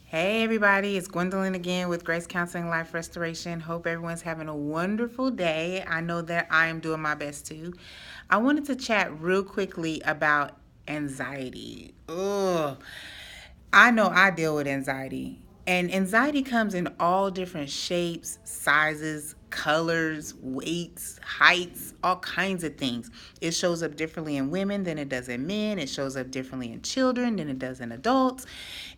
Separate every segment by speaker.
Speaker 1: Hey everybody, it's Gwendolyn again with Grace Counseling Life Restoration. Hope everyone's having a wonderful day. I know that I am doing my best too. I wanted to chat real quickly about anxiety. Ugh. I know I deal with anxiety. And anxiety comes in all different shapes, sizes, colors, weights, heights, all kinds of things. It shows up differently in women than it does in men. It shows up differently in children than it does in adults.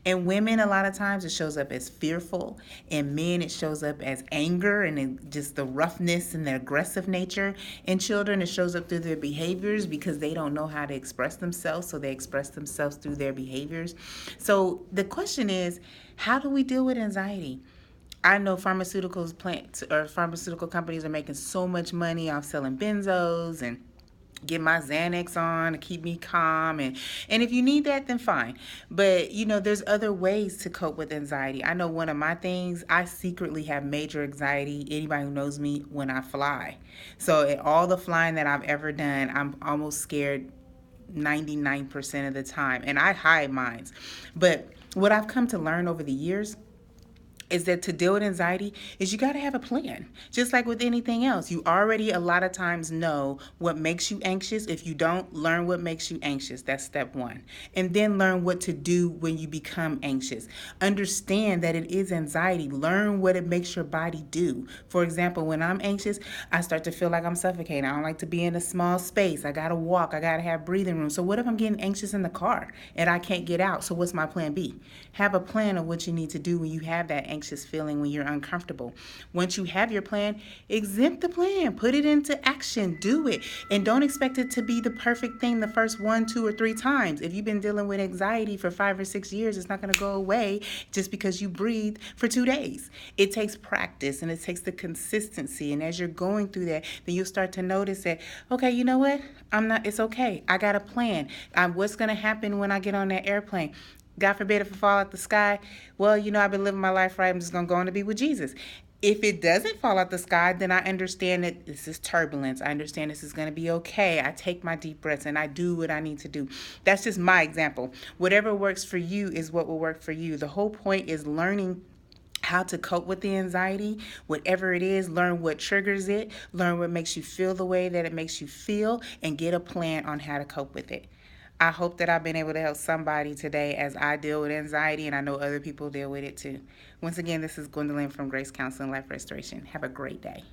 Speaker 1: In women, a lot of times it shows up as fearful. In men, it shows up as anger and just the roughness and the aggressive nature. In children, it shows up through their behaviors because they don't know how to express themselves, so they express themselves through their behaviors. So the question is, how do we deal with anxiety? I know pharmaceutical companies are making so much money off selling benzos and get my Xanax on to keep me calm, and if you need that, then fine. But there's other ways to cope with anxiety. I know one of my things, I secretly have major anxiety. Anybody who knows me, when I fly. So at all the flying that I've ever done, I'm almost scared 99% of the time, and I hide mines. But what I've come to learn over the years is that to deal with anxiety is you got to have a plan. Just like with anything else, you already a lot of times know what makes you anxious. If you don't, learn what makes you anxious. That's step one. And then learn what to do when you become anxious. Understand that it is anxiety. Learn what it makes your body do. For example, when I'm anxious, I start to feel like I'm suffocating. I don't like to be in a small space. I got to walk. I got to have breathing room. So what if I'm getting anxious in the car and I can't get out? So what's my plan B? Have a plan of what you need to do when you have that anxious feeling, when you're uncomfortable. Once you have your plan, exempt the plan, put it into action, do it, and don't expect it to be the perfect thing the first 1, 2, or 3 times. If you've been dealing with anxiety for 5 or 6 years, it's not going to go away just because you breathe for 2 days. It takes practice and it takes the consistency. And as you're going through that, then you'll start to notice that, okay, you know what? It's okay. I got a plan. What's going to happen when I get on that airplane? God forbid if I fall out the sky. Well, I've been living my life right. I'm just going to go on to be with Jesus. If it doesn't fall out the sky, then I understand that this is turbulence. I understand this is going to be okay. I take my deep breaths and I do what I need to do. That's just my example. Whatever works for you is what will work for you. The whole point is learning how to cope with the anxiety, whatever it is. Learn what triggers it, learn what makes you feel the way that it makes you feel, and get a plan on how to cope with it. I hope that I've been able to help somebody today as I deal with anxiety, and I know other people deal with it too. Once again, this is Gwendolyn from Grace Counseling Life Restoration. Have a great day.